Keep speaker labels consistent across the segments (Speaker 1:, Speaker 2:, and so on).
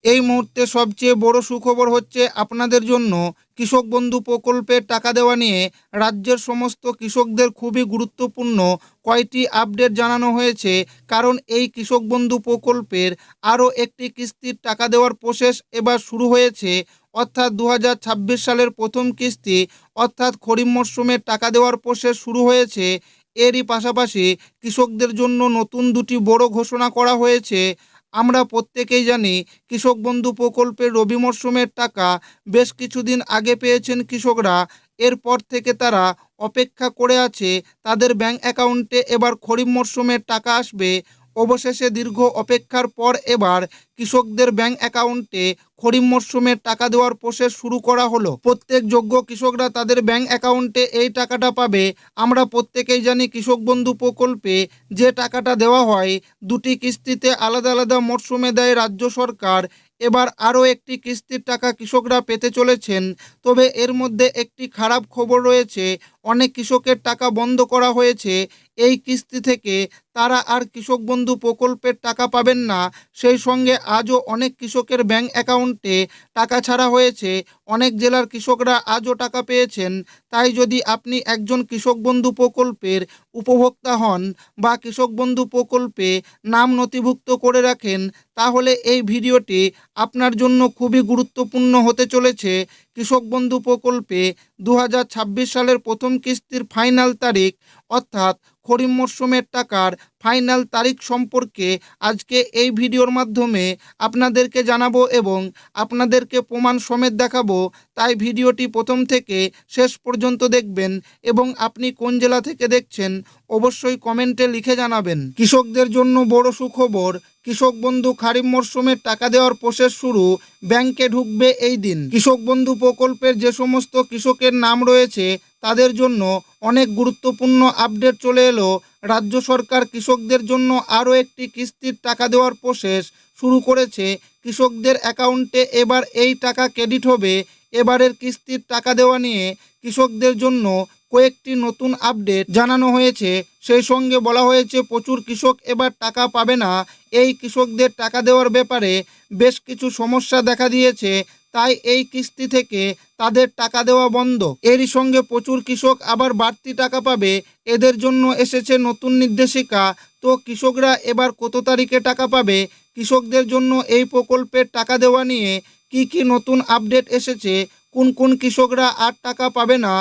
Speaker 1: এই মুহূর্তে সবচেয়ে বড় সুখবর হচ্ছে আপনাদের জন্য কৃষক বন্ধু প্রকল্পের টাকা দেওয়া নিয়ে রাজ্যের সমস্ত কৃষকদের খুবই গুরুত্বপূর্ণ কয়টি আপডেট জানানো হয়েছে। কারণ এই কৃষক বন্ধু প্রকল্পের আরও একটি কিস্তির টাকা দেওয়ার প্রসেস এবার শুরু হয়েছে। অর্থাৎ 2026 সালের প্রথম কিস্তি অর্থাৎ খরিফ মরশুমের টাকা দেওয়ার প্রসেস শুরু হয়েছে। এরই পাশাপাশি কৃষকদের জন্য নতুন দুটি বড় ঘোষণা করা হয়েছে। আমরা প্রত্যেকেই জানি কৃষক বন্ধু প্রকল্পের রবি মরশুমের টাকা বেশ কিছুদিন আগে পেয়েছেন কৃষকরা। এরপর থেকে তারা অপেক্ষা করে আছে তাদের ব্যাংক অ্যাকাউন্টে এবার খরিফ মরশুমের টাকা আসবে। অবশেষে দীর্ঘ অপেক্ষার পর এবার কৃষকদের ব্যাংক অ্যাকাউন্টে খরিফ মরশুমের টাকা দেওয়ার প্রসেস শুরু করা হলো। প্রত্যেক যোগ্য কৃষকরা তাদের ব্যাংক অ্যাকাউন্টে এই টাকাটা পাবে। আমরা প্রত্যেকেই জানি কৃষক বন্ধু প্রকল্পে যে টাকাটা দেওয়া হয় দুটি কিস্তিতে আলাদা আলাদা মরশুমে দেয় রাজ্য সরকার। এবার আরও একটি কিস্তির টাকা কৃষকরা পেতে চলেছেন। তবে এর মধ্যে একটি খারাপ খবর রয়েছে, অনেক কৃষকের টাকা বন্ধ করা হয়েছে। এই কিস্তি থেকে তারা আর কৃষক বন্ধু প্রকল্পের টাকা পাবেন না। সেই সঙ্গে আজও অনেক কৃষকের ব্যাংক অ্যাকাউন্টে টাকা ছাড়া হয়েছে। অনেক জেলার কৃষকরা আজও টাকা পেয়েছেন। তাই যদি আপনি একজন কৃষক বন্ধু প্রকল্পের উপভোক্তা হন বা কৃষক বন্ধু প্রকল্পে নাম নথিভুক্ত করে রাখেন, তাহলে এই ভিডিওটি আপনার জন্য খুবই গুরুত্বপূর্ণ হতে চলেছে। কৃষক বন্ধু প্রকল্পে 2026 সালের প্রথম কিস্তির ফাইনাল তারিখ অর্থাৎ খরিফ মরশুমের টাকার ফাইনাল তারিখ সম্পর্কে আজকে এই ভিডিওর মাধ্যমে আপনাদেরকে জানাবো এবং আপনাদেরকে প্রমাণ সমেত দেখাবো। তাই ভিডিওটি প্রথম থেকে শেষ পর্যন্ত দেখবেন এবং আপনি কোন জেলা থেকে দেখছেন অবশ্যই কমেন্টে লিখে জানাবেন। কৃষকদের জন্য বড় সুখবর, কৃষক বন্ধু খরিফ মরশুমের টাকা দেওয়ার প্রসেস শুরু, ব্যাংকে ঢুকবে এই দিন। কৃষক বন্ধু প্রকল্পের যে সমস্ত কৃষকের নাম রয়েছে তাদের জন্য অনেক গুরুত্বপূর্ণ আপডেট চলে এলো। রাজ্য সরকার কৃষকদের জন্য আরও একটি কিস্তির টাকা দেওয়ার প্রসেস শুরু করেছে। কৃষকদের অ্যাকাউন্টে এবার এই টাকা ক্রেডিট হবে। এবারের কিস্তির টাকা দেওয়া নিয়ে কৃষকদের জন্য কয়েকটি নতুন আপডেট জানানো হয়েছে। সেই সঙ্গে বলা হয়েছে প্রচুর কৃষক এবার টাকা পাবে না। এই কৃষকদের টাকা দেওয়ার ব্যাপারে বেশ কিছু সমস্যা দেখা দিয়েছে, তাই এই কিস্তি থেকে তাদের টাকা দেওয়া বন্ধ। এরই সঙ্গে প্রচুর কৃষক আবার বাড়তি টাকা পাবে, এদের জন্য এসেছে নতুন নির্দেশিকা। তো কৃষকরা এবার কত তারিখে টাকা পাবে, কৃষকদের জন্য এই প্রকল্পের টাকা দেওয়া নিয়ে কি কি নতুন আপডেট এসেছে, কোন কোন কৃষকরা আর টাকা পাবে না,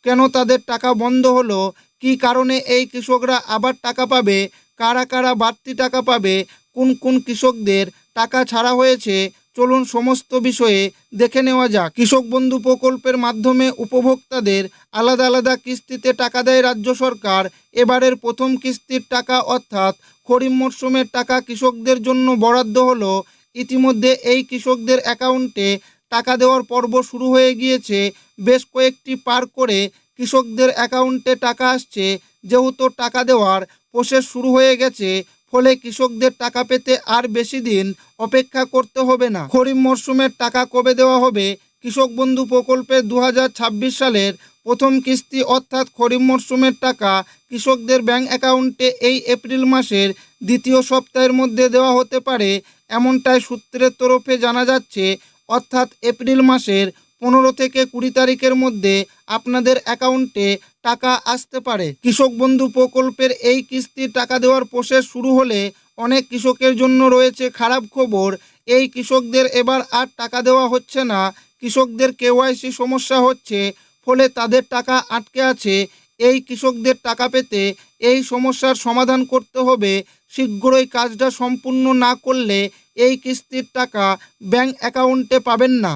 Speaker 1: কেন তাদের টাকা বন্ধ হলো, কি কারণে এই কৃষকরা আবার টাকা পাবে, কারা কারা বাড়তি টাকা পাবে, কোন কোন কৃষকদের টাকা ছাড়া হয়েছে, চলুন সমস্ত বিষয়ে দেখে নেওয়া যাক। কৃষক বন্ধু প্রকল্পের মাধ্যমে উপভোক্তাদের আলাদা আলাদা কিস্তিতে টাকা দেয় রাজ্য সরকার। এবারের প্রথম কিস্তির টাকা অর্থাৎ খরিফ মরশুমের টাকা কৃষকদের জন্য বরাদ্দ হলো। ইতিমধ্যে এই কৃষকদের অ্যাকাউন্টে টাকা দেওয়ার পর্ব শুরু হয়ে গিয়েছে। বেশ কয়েকটি পার করে কৃষকদের অ্যাকাউন্টে টাকা আসছে। যেহেতু টাকা দেওয়ার প্রসেস শুরু হয়ে গেছে, ফলে কৃষকদের টাকা পেতে আর বেশি দিন অপেক্ষা করতে হবে না। খরিফ মরশুমের টাকা কবে দেওয়া হবে, কৃষক বন্ধু প্রকল্পে 2026 সালের প্রথম কিস্তি অর্থাৎ খরিফ মরশুমের টাকা কৃষকদের ব্যাংক অ্যাকাউন্টে এই এপ্রিল মাসের দ্বিতীয় সপ্তাহের মধ্যে দেওয়া হতে পারে, এমনটাই সূত্রের তরফে জানা যাচ্ছে। অর্থাৎ এপ্রিল মাসের 15 থেকে 20 তারিখের মধ্যে আপনাদের অ্যাকাউন্টে টাকা আসতে পারে। কৃষক বন্ধু প্রকল্পের এই কিস্তির টাকা দেওয়ার প্রসেস শুরু হলে অনেক কৃষকের জন্য রয়েছে খারাপ খবর। এই কৃষকদের এবার আর টাকা দেওয়া হচ্ছে না। কৃষকদের কেওয়াইসি সমস্যা হচ্ছে, ফলে তাদের টাকা আটকে আছে। এই কৃষকদের টাকা পেতে এই সমস্যার সমাধান করতে হবে। শীঘ্রই কাজটা সম্পূর্ণ না করলে এই কিস্তির টাকা ব্যাংক অ্যাকাউন্টে পাবেন না।